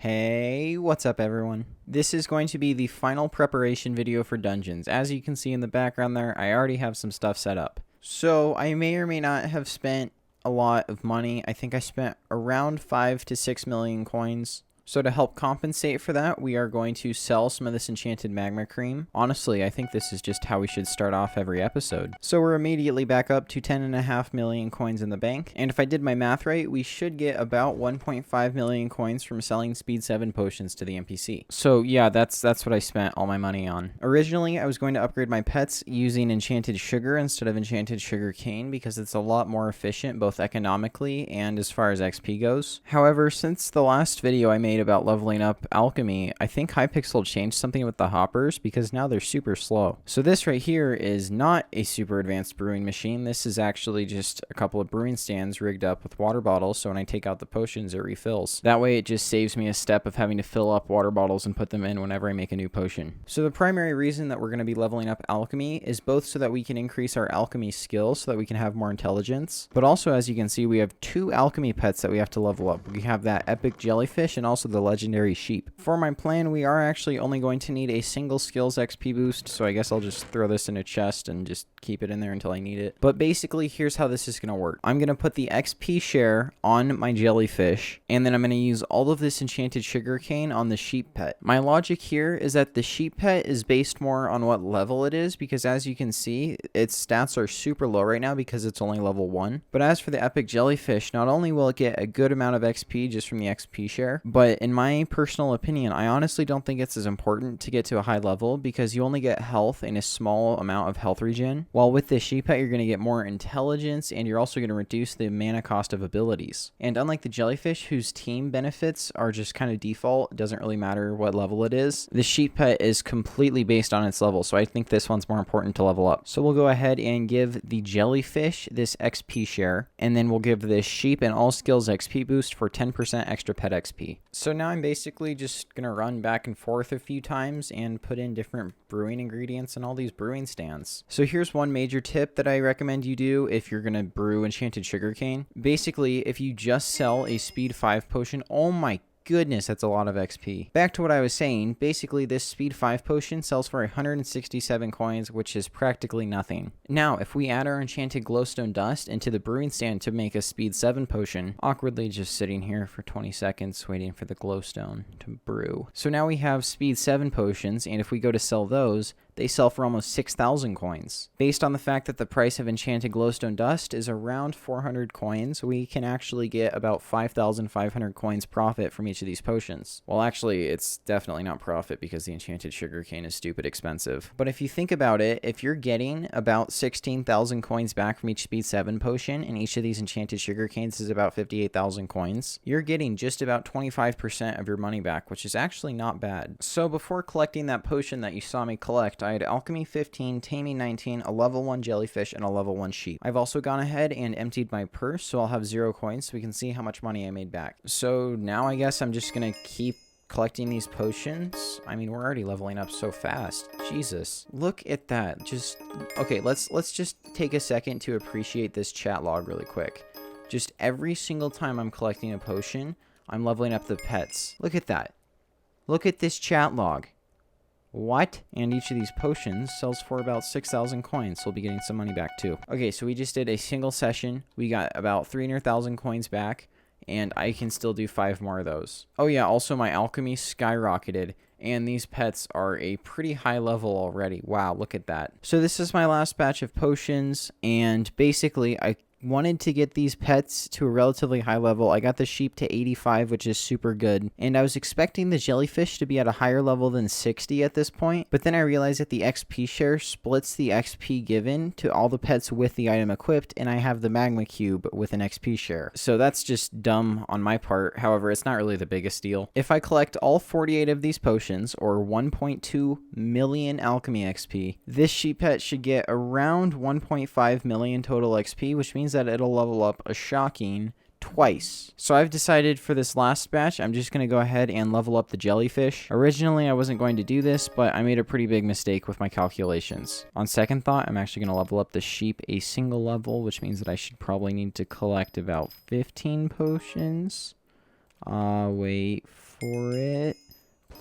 Hey, what's up everyone? This is going to be the final preparation video for dungeons. As you can see in the background there, I already have some stuff set up. So I may or may not have spent a lot of money. I think I spent around 5 to 6 million coins. So to help compensate for that, we are going to sell some of this enchanted magma cream. Honestly, I think this is just how we should start off every episode. So we're immediately back up to 10.5 million coins in the bank. And if I did my math right, we should get about 1.5 million coins from selling speed 7 potions to the NPC. So yeah, that's what I spent all my money on. Originally, I was going to upgrade my pets using enchanted sugar instead of enchanted sugar cane because it's a lot more efficient both economically and as far as XP goes. However, since the last video I made about leveling up alchemy, I think Hypixel changed something with the hoppers because now they're super slow. So this right here is not a super advanced brewing machine. This is actually just a couple of brewing stands rigged up with water bottles, so when I take out the potions, it refills. That way it just saves me a step of having to fill up water bottles and put them in whenever I make a new potion. So the primary reason that we're going to be leveling up alchemy is both so that we can increase our alchemy skills so that we can have more intelligence, but also, as you can see, we have 2 alchemy pets that we have to level up. We have that epic jellyfish and also the legendary sheep. For my plan, we are actually only going to need a single skills XP boost, so I guess I'll just throw this in a chest and just keep it in there until I need it. But basically, here's how this is going to work. I'm going to put the XP share on my jellyfish, and then I'm going to use all of this enchanted sugarcane on the sheep pet. My logic here is that the sheep pet is based more on what level it is, because as you can see, its stats are super low right now because it's only level 1. But as for the epic jellyfish, not only will it get a good amount of XP just from the XP share, but in my personal opinion, I honestly don't think it's as important to get to a high level because you only get health and a small amount of health regen. While with the sheep pet, you're going to get more intelligence and you're also going to reduce the mana cost of abilities. And unlike the jellyfish, whose team benefits are just kind of default, it doesn't really matter what level it is, the sheep pet is completely based on its level. So I think this one's more important to level up. So we'll go ahead and give the jellyfish this XP share, and then we'll give this sheep an all skills XP boost for 10% extra pet XP. So now I'm basically just going to run back and forth a few times and put in different brewing ingredients in all these brewing stands. So here's one major tip that I recommend you do if you're going to brew enchanted sugarcane. Basically, if you just sell a speed 5 potion, oh my goodness, that's a lot of XP. Back to what I was saying, basically this speed 5 potion sells for 167 coins, which is practically nothing. Now, if we add our enchanted glowstone dust into the brewing stand to make a speed 7 potion, awkwardly just sitting here for 20 seconds waiting for the glowstone to brew. So now we have speed 7 potions, and if we go to sell those, they sell for almost 6,000 coins. Based on the fact that the price of enchanted glowstone dust is around 400 coins, we can actually get about 5,500 coins profit from each of these potions. Well, actually, it's definitely not profit because the enchanted sugarcane is stupid expensive. But if you think about it, if you're getting about 16,000 coins back from each speed 7 potion, and each of these enchanted sugarcanes is about 58,000 coins, you're getting just about 25% of your money back, which is actually not bad. So before collecting that potion that you saw me collect, I had alchemy 15, taming 19, a level 1 jellyfish, and a level 1 sheep. I've also gone ahead and emptied my purse, so I'll have 0 coins so we can see how much money I made back. So now I guess I'm just gonna keep collecting these potions. I mean, we're already leveling up so fast. Jesus, look at that. Okay, let's just take a second to appreciate this chat log really quick. Just every single time I'm collecting a potion, I'm leveling up the pets. Look at that. Look at this chat log. What? And each of these potions sells for about 6,000 coins, so we'll be getting some money back too. Okay, so we just did a single session. We got about 300,000 coins back, and I can still do 5 more of those. Oh yeah, also my alchemy skyrocketed, and these pets are a pretty high level already. Wow, look at that. So this is my last batch of potions, and basically I wanted to get these pets to a relatively high level. I got the sheep to 85, which is super good. And I was expecting the jellyfish to be at a higher level than 60 at this point. But then I realized that the XP share splits the XP given to all the pets with the item equipped. And I have the magma cube with an XP share. So that's just dumb on my part. However, it's not really the biggest deal. If I collect all 48 of these potions, or 1.2 million alchemy XP, this sheep pet should get around 1.5 million total XP, which means that it'll level up a shocking twice. So I've decided for this last batch, I'm just going to go ahead and level up the jellyfish. Originally, I wasn't going to do this, but I made a pretty big mistake with my calculations. On second thought, I'm actually going to level up the sheep a single level, which means that I should probably need to collect about 15 potions. Wait for it.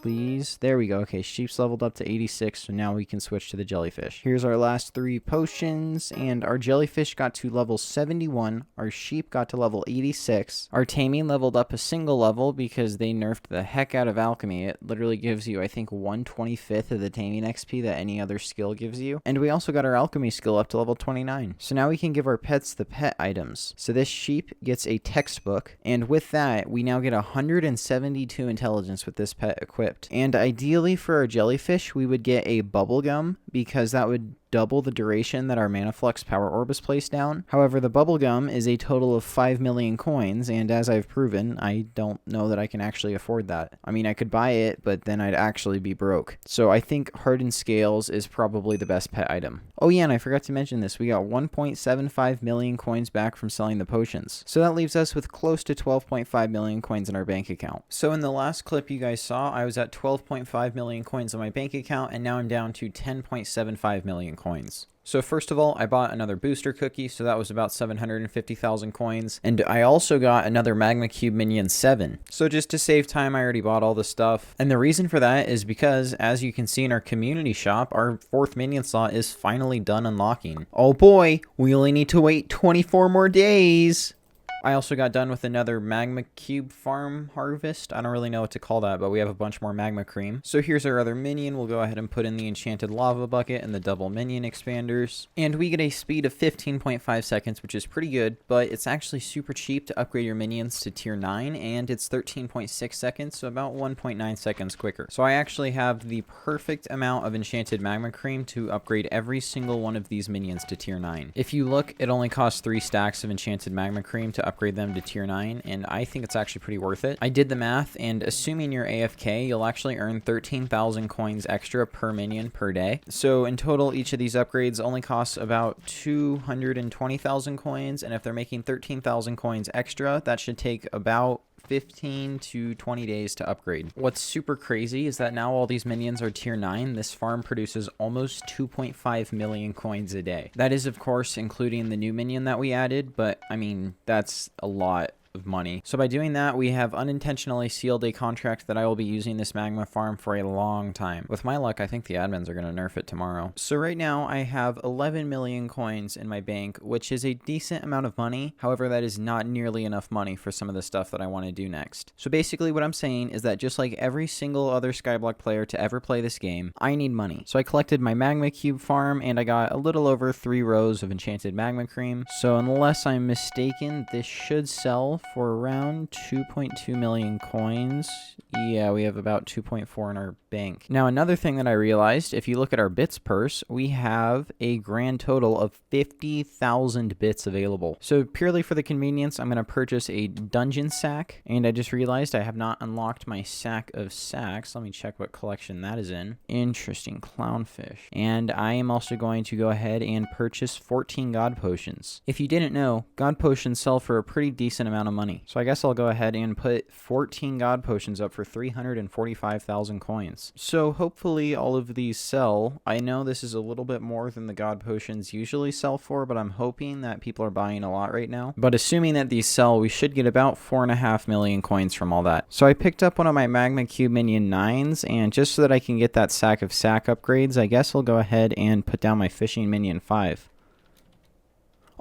Please. There we go. Okay, sheep's leveled up to 86, so now we can switch to the jellyfish. Here's our last 3 potions, and our jellyfish got to level 71. Our sheep got to level 86. Our taming leveled up a single level because they nerfed the heck out of alchemy. It literally gives you, I think, 1/25 of the taming XP that any other skill gives you. And we also got our alchemy skill up to level 29. So now we can give our pets the pet items. So this sheep gets a textbook, and with that, we now get 172 intelligence with this pet equipped. And ideally for our jellyfish, we would get a bubblegum because that would double the duration that our Mana Flux Power Orb is placed down. However, the bubblegum is a total of 5 million coins, and as I've proven, I don't know that I can actually afford that. I mean, I could buy it, but then I'd actually be broke. So I think Hardened Scales is probably the best pet item. Oh yeah, and I forgot to mention this. We got 1.75 million coins back from selling the potions. So that leaves us with close to 12.5 million coins in our bank account. So in the last clip you guys saw, I was at 12.5 million coins on my bank account, and now I'm down to 10.75 million coins. So first of all, I bought another booster cookie, so that was about 750,000 coins. And I also got another Magma Cube Minion 7. So just to save time, I already bought all the stuff. And the reason for that is because, as you can see in our community shop, our 4th Minion slot is finally done unlocking. Oh boy, we only need to wait 24 more days! I also got done with another magma cube farm harvest. I don't really know what to call that, but we have a bunch more magma cream. So here's our other minion. We'll go ahead and put in the enchanted lava bucket and the double minion expanders. And we get a speed of 15.5 seconds, which is pretty good, but it's actually super cheap to upgrade your minions to tier 9, and it's 13.6 seconds, so about 1.9 seconds quicker. So I actually have the perfect amount of enchanted magma cream to upgrade every single one of these minions to tier 9. If you look, it only costs 3 stacks of enchanted magma cream to upgrade them to tier 9, and I think it's actually pretty worth it. I did the math, and assuming you're AFK, you'll actually earn 13,000 coins extra per minion per day. So in total, each of these upgrades only costs about 220,000 coins, and if they're making 13,000 coins extra, that should take about 15 to 20 days to upgrade. What's super crazy is that now all these minions are tier 9. This farm produces almost 2.5 million coins a day. That is, of course, including the new minion that we added, but I mean, that's a lot of money. So by doing that, we have unintentionally sealed a contract that I will be using this magma farm for a long time. With my luck, I think the admins are going to nerf it tomorrow. So right now I have 11 million coins in my bank, which is a decent amount of money. However, that is not nearly enough money for some of the stuff that I want to do next. So basically what I'm saying is that just like every single other Skyblock player to ever play this game, I need money. So I collected my magma cube farm, and I got a little over 3 rows of enchanted magma cream. So unless I'm mistaken, this should sell for around 2.2 million coins. Yeah, we have about 2.4 in our bank. Now, another thing that I realized, if you look at our bits purse, we have a grand total of 50,000 bits available. So purely for the convenience, I'm going to purchase a dungeon sack, and I just realized I have not unlocked my sack of sacks. Let me check what collection that is in. Interesting, clownfish. And I am also going to go ahead and purchase 14 god potions. If you didn't know, god potions sell for a pretty decent amount of money. So I guess I'll go ahead and put 14 god potions up for 345,000 coins. So hopefully all of these sell. I know this is a little bit more than the god potions usually sell for, but I'm hoping that people are buying a lot right now. But assuming that these sell, we should get about 4.5 million coins from all that. So I picked up one of my Magma Cube Minion 9s, and just so that I can get that sack of sack upgrades, I guess I'll go ahead and put down my Fishing Minion 5.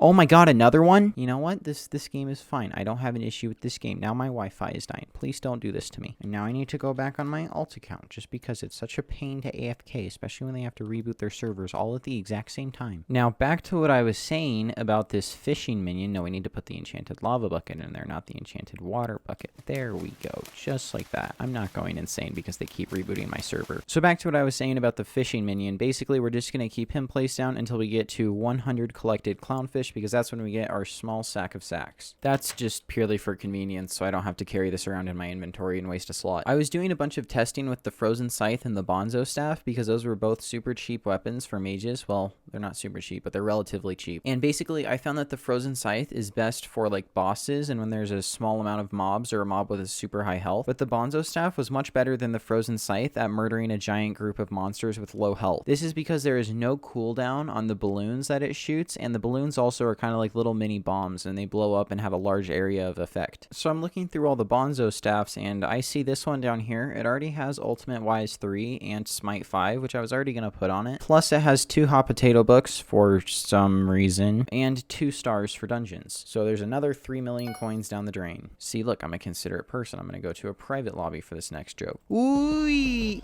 Oh my god, another one? You know what? This game is fine. I don't have an issue with this game. Now my Wi-Fi is dying. Please don't do this to me. And now I need to go back on my alt account just because it's such a pain to AFK, especially when they have to reboot their servers all at the exact same time. Now back to what I was saying about this fishing minion. No, we need to put the enchanted lava bucket in there, not the enchanted water bucket. There we go. Just like that. I'm not going insane because they keep rebooting my server. So back to what I was saying about the fishing minion. Basically, we're just going to keep him placed down until we get to 100 collected clownfish, because that's when we get our small sack of sacks. That's just purely for convenience, so I don't have to carry this around in my inventory and waste a slot. I was doing a bunch of testing with the frozen scythe and the bonzo staff because those were both super cheap weapons for mages. Well, they're not super cheap, but they're relatively cheap. And basically, I found that the frozen scythe is best for like bosses and when there's a small amount of mobs or a mob with a super high health. But the bonzo staff was much better than the frozen scythe at murdering a giant group of monsters with low health. This is because there is no cooldown on the balloons that it shoots, and the balloons also also are kind of like little mini bombs, and they blow up and have a large area of effect. So I'm looking through all the Bonzo staffs, and I see this one down here. It already has Ultimate Wise 3 and Smite 5, which I was already going to put on it. Plus it has 2 hot potato books for some reason, and 2 stars for dungeons. So there's another 3 million coins down the drain. See, look, I'm a considerate person. I'm going to go to a private lobby for this next joke. Ooh.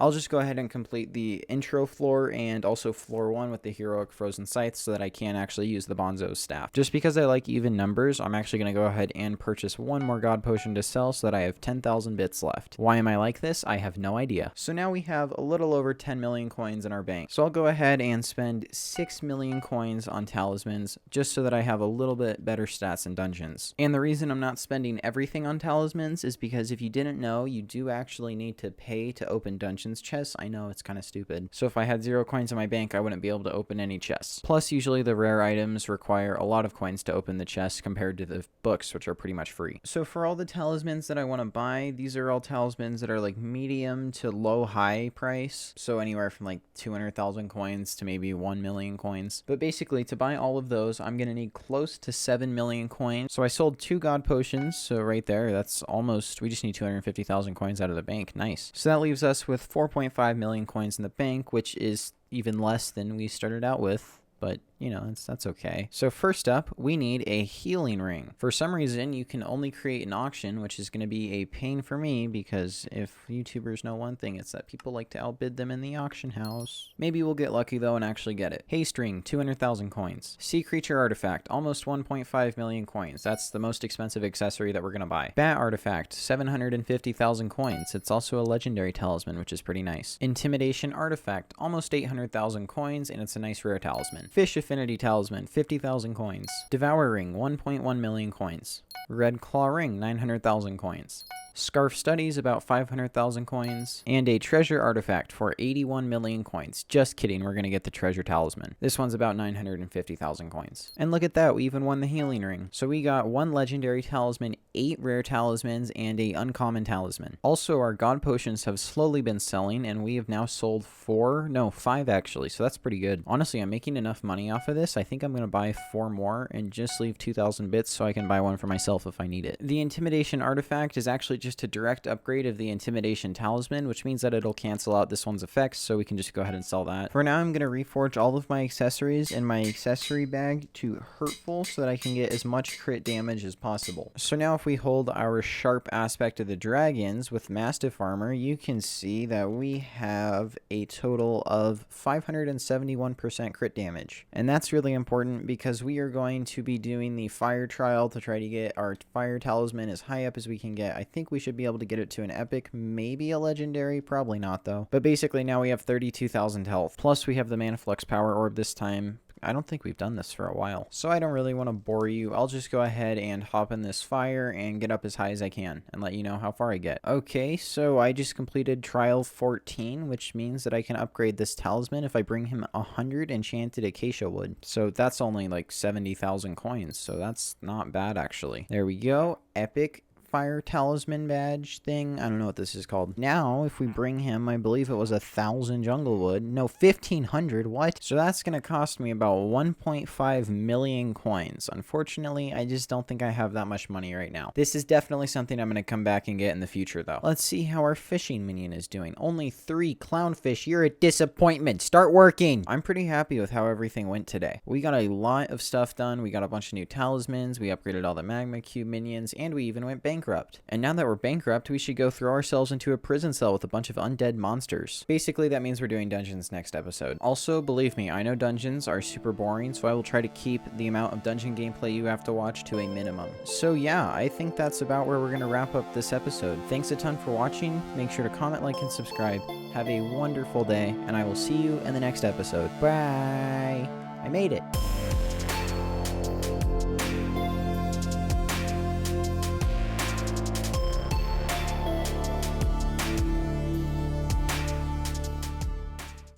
I'll just go ahead and complete the intro floor and also floor 1 with the heroic frozen scythe so that I can actually use the Bonzo staff. Just because I like even numbers, I'm actually going to go ahead and purchase 1 more god potion to sell so that I have 10,000 bits left. Why am I like this? I have no idea. So now we have a little over 10 million coins in our bank. So I'll go ahead and spend 6 million coins on talismans just so that I have a little bit better stats in dungeons. And the reason I'm not spending everything on talismans is because if you didn't know, you do actually need to pay to open dungeons chests. I know it's kind of stupid. So if I had 0 coins in my bank, I wouldn't be able to open any chests. Plus, usually the rare items require a lot of coins to open the chests compared to the books, which are pretty much free. So for all the talismans that I want to buy, these are all talismans that are like medium to low high price. So anywhere from like 200,000 coins to maybe 1 million coins. But basically, to buy all of those, I'm going to need close to 7 million coins. So I sold 2 god potions. So right there, that's almost, we just need 250,000 coins out of the bank. Nice. So that leaves us with 4.5 million coins in the bank, which is even less than we started out with, but you know, that's okay. So first up, we need a healing ring. For some reason, you can only create an auction, which is going to be a pain for me because if YouTubers know one thing, it's that people like to outbid them in the auction house. Maybe we'll get lucky though and actually get it. Haste ring, 200,000 coins. Sea creature artifact, almost 1.5 million coins. That's the most expensive accessory that we're going to buy. Bat artifact, 750,000 coins. It's also a legendary talisman, which is pretty nice. Intimidation artifact, almost 800,000 coins, and it's a nice rare talisman. Fish Affinity Talisman, 50,000 coins. Devour Ring, 1.1 million coins. Red Claw Ring, 900,000 coins. Scarf Studies, about 500,000 coins, and a treasure artifact for 81 million coins. Just kidding, we're going to get the treasure talisman. This one's about 950,000 coins. And look at that, we even won the healing ring. So we got 1 legendary talisman, 8 rare talismans, and a uncommon talisman. Also, our god potions have slowly been selling, and we have now sold 5 actually, so that's pretty good. Honestly, I'm making enough money off of this. I think I'm going to buy 4 more and just leave 2,000 bits so I can buy one for myself if I need it. The intimidation artifact is actually just a direct upgrade of the intimidation talisman, which means that it'll cancel out this one's effects, so we can just go ahead and sell that. For now, I'm going to reforge all of my accessories in my accessory bag to hurtful so that I can get as much crit damage as possible. So now if we hold our sharp aspect of the dragons with mastiff armor, you can see that we have a total of 571% crit damage. And that's really important because we are going to be doing the fire trial to try to get our fire talisman as high up as we can get. I think we should be able to get it to an epic, maybe a legendary, probably not though. But basically now we have 32,000 health. Plus we have the mana flux power orb this time. I don't think we've done this for a while, so I don't really want to bore you. I'll just go ahead and hop in this fire and get up as high as I can and let you know how far I get. Okay, so I just completed trial 14, which means that I can upgrade this talisman if I bring him 100 enchanted acacia wood. So that's only like 70,000 coins, so that's not bad actually. There we go, epic fire talisman badge thing. I don't know what this is called. Now, if we bring him, I believe it was 1,000 jungle wood. No, 1,500. What? So that's going to cost me about 1.5 million coins. Unfortunately, I just don't think I have that much money right now. This is definitely something I'm going to come back and get in the future, though. Let's see how our fishing minion is doing. Only 3 clownfish. You're a disappointment. Start working. I'm pretty happy with how everything went today. We got a lot of stuff done. We got a bunch of new talismans. We upgraded all the magma cube minions, and we even went bankrupt. And now that we're bankrupt, we should go throw ourselves into a prison cell with a bunch of undead monsters. Basically, that means we're doing dungeons next episode. Also, believe me, I know dungeons are super boring, so I will try to keep the amount of dungeon gameplay you have to watch to a minimum. So yeah, I think that's about where we're going to wrap up this episode. Thanks a ton for watching. Make sure to comment, like, and subscribe. Have a wonderful day, and I will see you in the next episode. Bye! I made it!